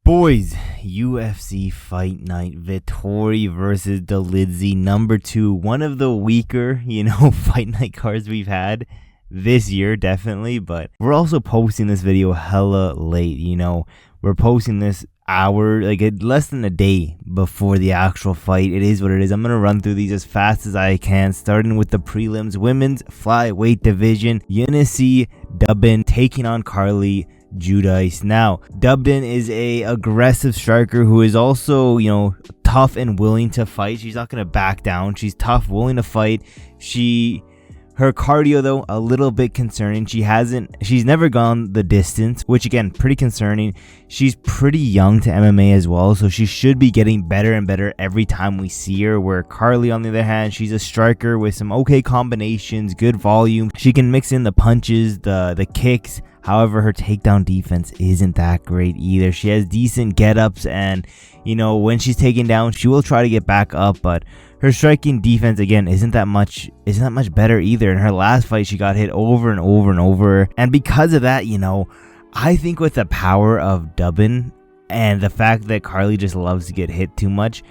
Boys, UFC Fight Night, Vettori versus Dolidze, number 2. One of the weaker, Fight Night cards we've had this year, definitely. But we're also posting this video hella late, We're posting this hour, less than a day before the actual fight. It is what it is. I'm going to run through these as fast as I can, starting with the prelims. Women's flyweight division, Yuneisy, Duben taking on Carli, Judice. Now, Duben is a aggressive striker who is also, tough and willing to fight. She's not going to back down. She's tough, willing to fight. Her cardio, though, a little bit concerning. She's never gone the distance, which again, pretty concerning. She's pretty young to MMA as well, so she should be getting better and better every time we see her. Where Carli, on the other hand, she's a striker with some okay combinations, good volume. She can mix in the punches, the kicks. However, her takedown defense isn't that great either. She has decent get-ups, and when she's taken down, she will try to get back up, but her striking defense, again, isn't that much better either. In her last fight, she got hit over and over and over. And because of that, I think with the power of Duben and the fact that Carli just loves to get hit too much,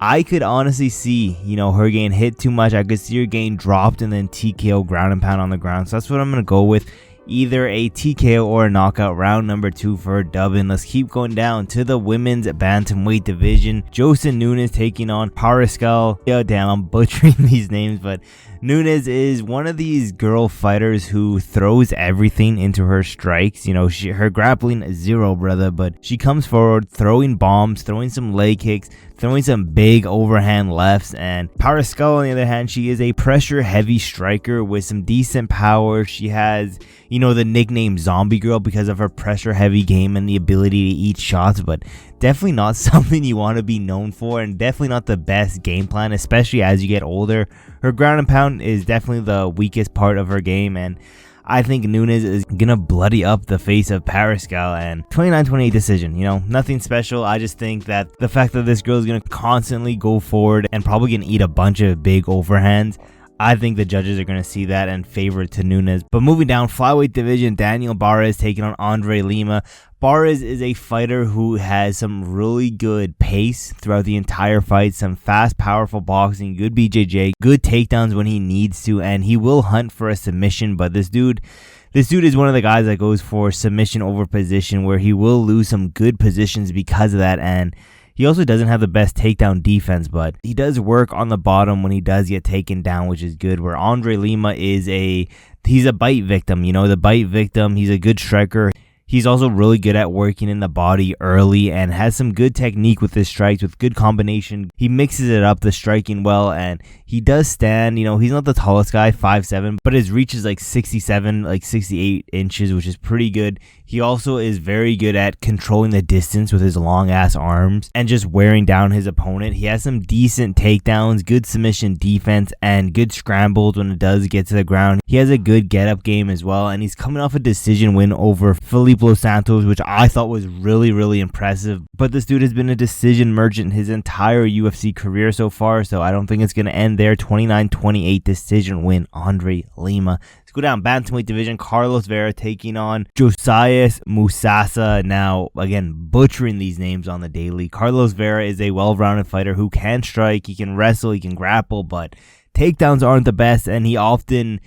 I could honestly see, her getting hit too much. I could see her getting dropped and then TKO, ground and pound on the ground. So that's what I'm going to go with. Either a TKO or a knockout, round number 2 for Duben. Let's keep going down to the women's bantamweight division. Josiane Nunes taking on Priscila. Yeah, damn, I'm butchering these names, but Nunes is one of these girl fighters who throws everything into her strikes. Her grappling is zero, brother, but she comes forward throwing bombs, throwing some leg kicks, throwing some big overhand lefts. And Priscila, on the other hand, she is a pressure heavy striker with some decent power. She has, the nickname Zombie Girl because of her pressure heavy game and the ability to eat shots, but definitely not something you want to be known for, and definitely not the best game plan, especially as you get older. Her ground and pound is definitely the weakest part of her game, and I think Nunes is gonna bloody up the face of Priscila. And 29-28 decision, nothing special. I just think that the fact that this girl is gonna constantly go forward and probably gonna eat a bunch of big overhands, I think the judges are going to see that and favor it to Nunes. But moving down, flyweight division, Barez taking on Lima. Barez is a fighter who has some really good pace throughout the entire fight, some fast, powerful boxing, good BJJ, good takedowns when he needs to, and he will hunt for a submission. But this dude is one of the guys that goes for submission over position, where he will lose some good positions because of that. And he also doesn't have the best takedown defense, but he does work on the bottom when he does get taken down, which is good. Where Lima is he's a bite victim, the bite victim. He's a good striker. He's also really good at working in the body early and has some good technique with his strikes, with good combination. He mixes it up, the striking well, and he does stand. He's not the tallest guy, 5'7", but his reach is 67, 68 inches, which is pretty good. He also is very good at controlling the distance with his long ass arms and just wearing down his opponent. He has some decent takedowns, good submission defense, and good scrambles when it does get to the ground. He has a good get up game as well, and he's coming off a decision win over Santos, which I thought was really, really impressive. But this dude has been a decision merchant his entire UFC career so far, so I don't think it's going to end there. 29-28 decision win, Lima. Let's go down bantamweight division. Vera taking on Josias Musasa. Now, again, butchering these names on the daily. Vera is a well-rounded fighter who can strike, he can wrestle, he can grapple, but takedowns aren't the best, and he often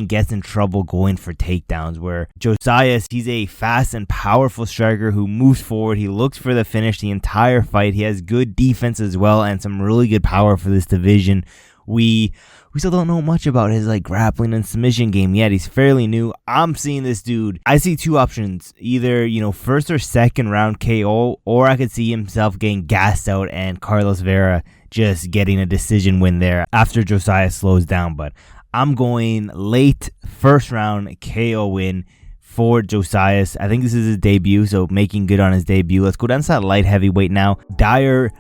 gets in trouble going for takedowns. Where Josias, he's a fast and powerful striker who moves forward. He looks for the finish the entire fight. He has good defense as well and some really good power for this division. We still don't know much about his grappling and submission game yet. He's fairly new. I'm seeing this dude. I see two options. Either, first or second round KO, or I could see himself getting gassed out and Vera just getting a decision win there after Josias slows down. But I'm going late first round KO win for Josias. I think this is his debut, so making good on his debut. Let's go down to that light heavyweight now. Njokuani.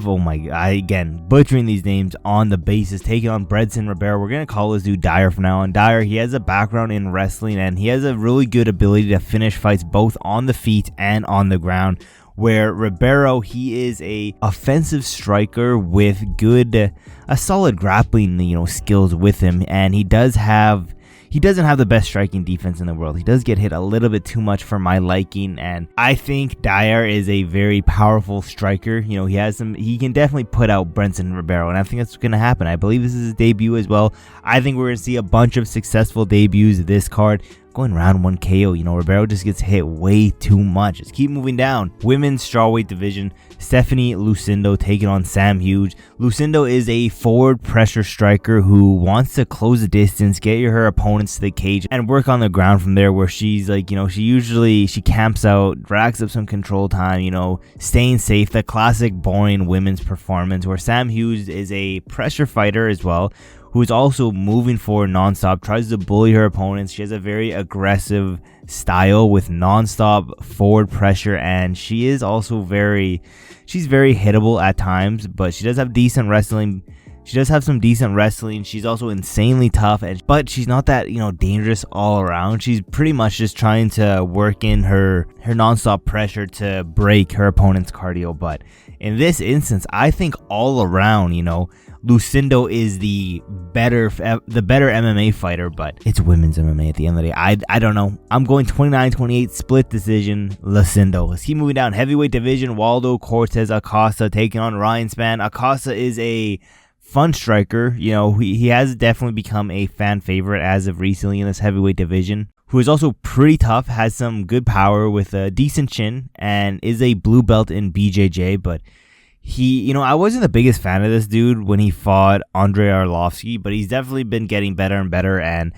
Oh my god, again, butchering these names on the basis. Taking on Bredson Ribeiro. We're going to call this dude Dyer from now on. Dyer, he has a background in wrestling, and he has a really good ability to finish fights both on the feet and on the ground. Where Ribeiro, he is a offensive striker with a solid grappling, skills with him, and he does have he doesn't have the best striking defense in the world. He does get hit a little bit too much for my liking, and I think Dyer is a very powerful striker. You know, he can definitely put out Brenton Ribeiro, and I think that's going to happen. I believe this is his debut as well. I think we're going to see a bunch of successful debuts this card. Going round 1 KO, you know, Ribeiro just gets hit way too much. Just keep moving down. Women's strawweight division, Stephanie Lucindo taking on Sam Hughes. Lucindo is a forward pressure striker who wants to close the distance, get her opponents to the cage, and work on the ground from there, where she's like, you know, she camps out, racks up some control time, you know, staying safe. The classic boring women's performance, where Sam Hughes is a pressure fighter as well, who is also moving forward nonstop, tries to bully her opponents. She has a very aggressive style with nonstop forward pressure, and she is also she's very hittable at times, but she does have decent wrestling. She does have some decent wrestling. She's also insanely tough, but she's not that, you know, dangerous all around. She's pretty much just trying to work in her nonstop pressure to break her opponent's cardio. But in this instance, I think all around, you know, Lucindo is the better MMA fighter, but it's women's MMA at the end of the day. I don't know. I'm going 29-28 split decision, Lucindo. Let's keep moving down. Heavyweight division, Waldo Cortez Acosta taking on Ryan Spann. Acosta is a fun striker. You know, he has definitely become a fan favorite as of recently in this heavyweight division, who is also pretty tough, has some good power with a decent chin, and is a blue belt in BJJ, but you know, I wasn't the biggest fan of this dude when he fought Andrei Arlovsky, but he's definitely been getting better and better, and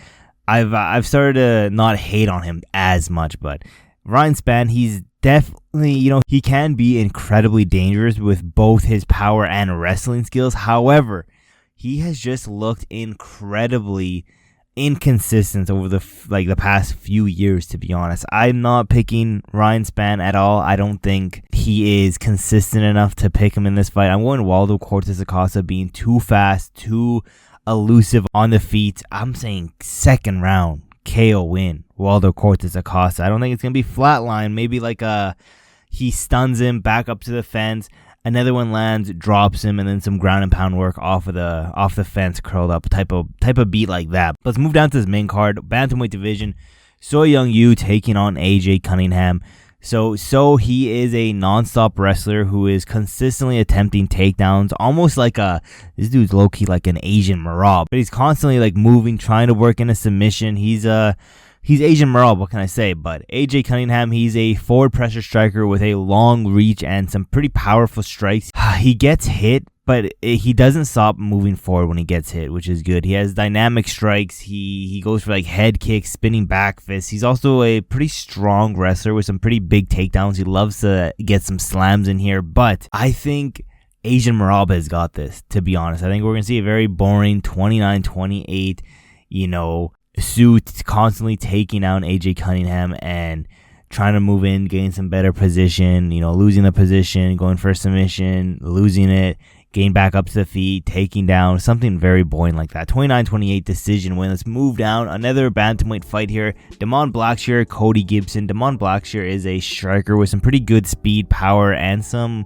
I've started to not hate on him as much. But Ryan Spann, he's definitely, you know, he can be incredibly dangerous with both his power and wrestling skills. However, he has just looked incredibly inconsistent over the past few years, to be honest. I'm not picking Ryan Spann at all. I don't think he is consistent enough to pick him in this fight. I'm going Waldo Cortez Acosta, being too fast, too elusive on the feet. I'm saying second round KO win, Waldo Cortez Acosta. I don't think it's gonna be flatline. Maybe like he stuns him back up to the fence, another one lands, drops him, and then some ground and pound work off the fence, curled up type of beat like that. Let's move down to this main card, bantamweight division. SuYoung You taking on AJ Cunningham. So he is a non-stop wrestler who is consistently attempting takedowns, almost like this dude's low-key like an Asian Marab, but he's constantly like moving, trying to work in a submission. He's Asian Marab, what can I say? But AJ Cunningham, he's a forward pressure striker with a long reach and some pretty powerful strikes. He gets hit, but he doesn't stop moving forward when he gets hit, which is good. He has dynamic strikes. He goes for like head kicks, spinning back fists. He's also a pretty strong wrestler with some pretty big takedowns. He loves to get some slams in here, but I think Asian Marab has got this, to be honest. I think we're going to see a very boring 29-28, you know, Su constantly taking out AJ Cunningham and trying to move in, getting some better position, you know, losing the position, going for a submission, losing it, getting back up to the feet, taking down, something very boring like that. 29-28 decision win. Let's move down. Another bantamweight fight here. Blackshear, Cody Gibson. Blackshear is a striker with some pretty good speed, power, and some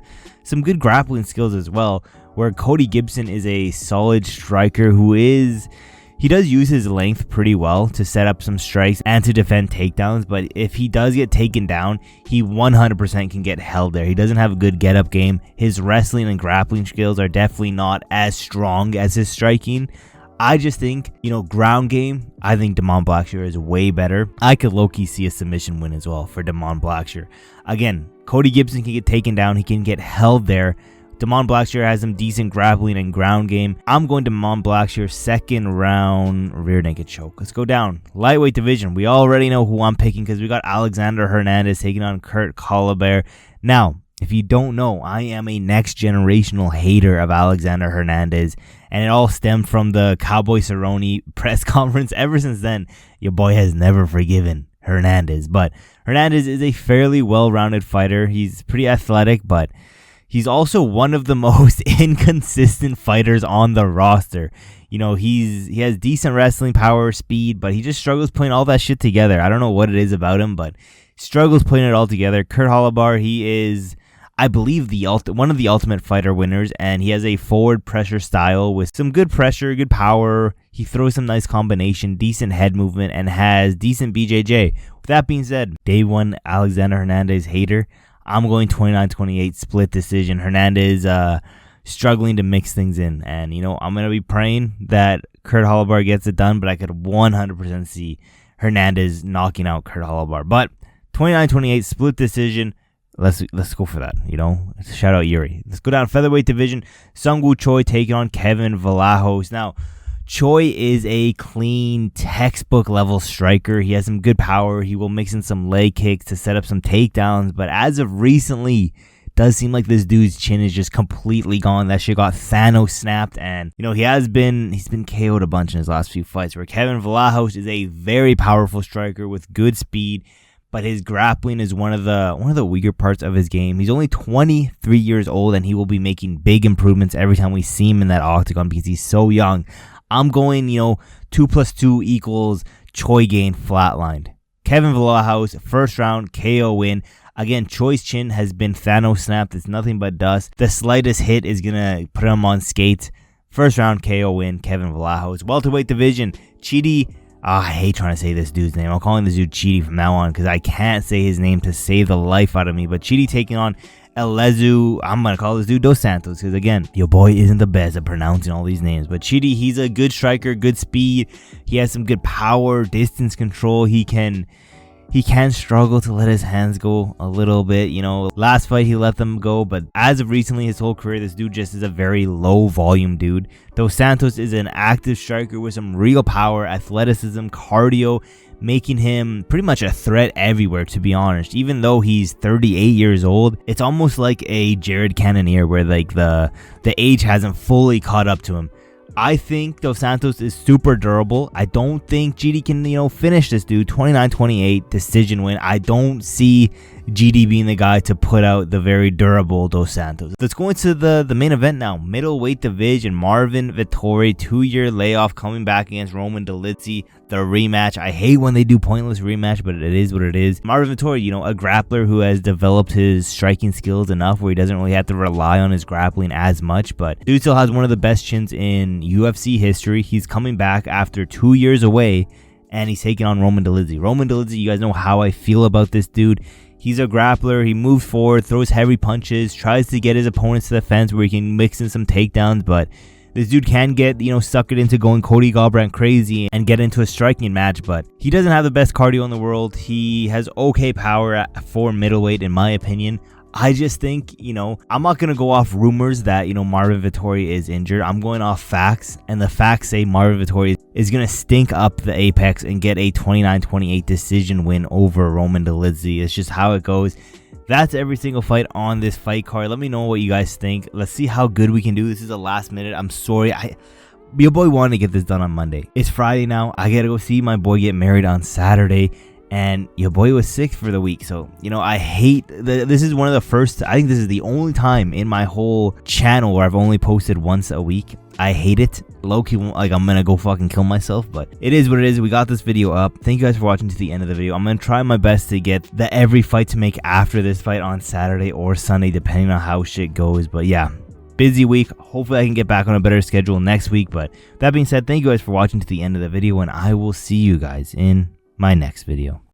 good grappling skills as well, where Cody Gibson is a solid striker who he does use his length pretty well to set up some strikes and to defend takedowns, but if he does get taken down, he 100% can get held there. He doesn't have a good get-up game. His wrestling and grappling skills are definitely not as strong as his striking. I just think, you know, ground game, I think Blackshear is way better. I could low-key see a submission win as well for Blackshear. Again, Cody Gibson can get taken down. He can get held there. Blackshear has some decent grappling and ground game. I'm going Blackshear second round rear naked choke. Let's go down. Lightweight division. We already know who I'm picking because we got Alexander Hernandez taking on Kurt Holobaugh. Now, if you don't know, I am a next generational hater of Alexander Hernandez, and it all stemmed from the Cowboy Cerrone press conference. Ever since then, your boy has never forgiven Hernandez. But Hernandez is a fairly well-rounded fighter. He's pretty athletic, but he's also one of the most inconsistent fighters on the roster. You know, he has decent wrestling power, speed, but he just struggles putting all that shit together. I don't know what it is about him, but struggles putting it all together. Kurt Holobaugh, he is, I believe one of the Ultimate Fighter winners, and he has a forward pressure style with some good pressure, good power. He throws some nice combination, decent head movement, and has decent BJJ. With that being said, day one, Alexander Hernandez hater. I'm going 29-28 split decision. Hernandez struggling to mix things in, and I'm gonna be praying that Kurt Holobaugh gets it done, but I could 100% see Hernandez knocking out Kurt Holobaugh. But 29-28 split decision. Let's go for that. Shout out Yuri. Let's go down featherweight division. Seungwoo Choi taking on Kevin Vallejos. Now, Choi is a clean textbook level striker. He has some good power. He will mix in some leg kicks to set up some takedowns. But as of recently, it does seem like this dude's chin is just completely gone. That shit got Thanos snapped, and he's been KO'd a bunch in his last few fights. Where Kevin Vallejos is a very powerful striker with good speed, but his grappling is one of the weaker parts of his game. He's only 23 years old, and he will be making big improvements every time we see him in that octagon because he's so young. I'm going, 2 + 2 equals Choi gain flatlined. Kevin Vallejos, first round KO win. Again, Choi's chin has been Thanos snapped. It's nothing but dust. The slightest hit is going to put him on skates. First round KO win, Kevin Vallejos. Welterweight division, Chidi. I hate trying to say this dude's name. I'm calling this dude Chidi from now on because I can't say his name to save the life out of me. But Chidi taking on Elizeu. I'm going to call this dude Dos Santos because, again, your boy isn't the best at pronouncing all these names. But Chidi, he's a good striker, good speed. He has some good power, distance control. He can struggle to let his hands go a little bit. Last fight he let them go, but as of recently, his whole career, this dude just is a very low volume dude. Dos Santos is an active striker with some real power, athleticism, cardio, making him pretty much a threat everywhere, to be honest. Even though he's 38 years old, it's almost like a Jared Cannonier where like the age hasn't fully caught up to him. I think Dos Santos is super durable. I don't think GD can, finish this dude. 29-28 decision win. I don't see GD being the guy to put out the very durable Dos Santos. Let's go into the main event now. Middleweight division. Marvin Vettori, 2-year layoff, coming back against Roman Dolidze. The rematch. I hate when they do pointless rematch, but it is what it is. Marvin Vettori, a grappler who has developed his striking skills enough where he doesn't really have to rely on his grappling as much, but dude still has one of the best chins in UFC history. He's coming back after 2 years away, and he's taking on Roman Dolidze. Roman Dolidze, you guys know how I feel about this dude. He's a grappler. He moves forward, throws heavy punches, tries to get his opponents to the fence where he can mix in some takedowns, but this dude can get, suckered into going Cody Garbrandt crazy and get into a striking match, but he doesn't have the best cardio in the world. He has okay power for middleweight, in my opinion. I just think, I'm not going to go off rumors that, Marvin Vettori is injured. I'm going off facts, and the facts say Marvin Vettori is going to stink up the apex and get a 29-28 decision win over Roman Dolidze. It's just how it goes. That's every single fight on this fight card. Let me know what you guys think. Let's see how good we can do. This is the last minute. I'm sorry. Your boy wanted to get this done on Monday. It's Friday now. I got to go see my boy get married on Saturday. And your boy was sick for the week. So, I hate... This is one of the first... I think this is the only time in my whole channel where I've only posted once a week. I hate it. Low-key, I'm gonna go fucking kill myself. But it is what it is. We got this video up. Thank you guys for watching to the end of the video. I'm gonna try my best to get the every fight to make after this fight on Saturday or Sunday, depending on how shit goes. But yeah, busy week. Hopefully I can get back on a better schedule next week. But that being said, thank you guys for watching to the end of the video. And I will see you guys in my next video.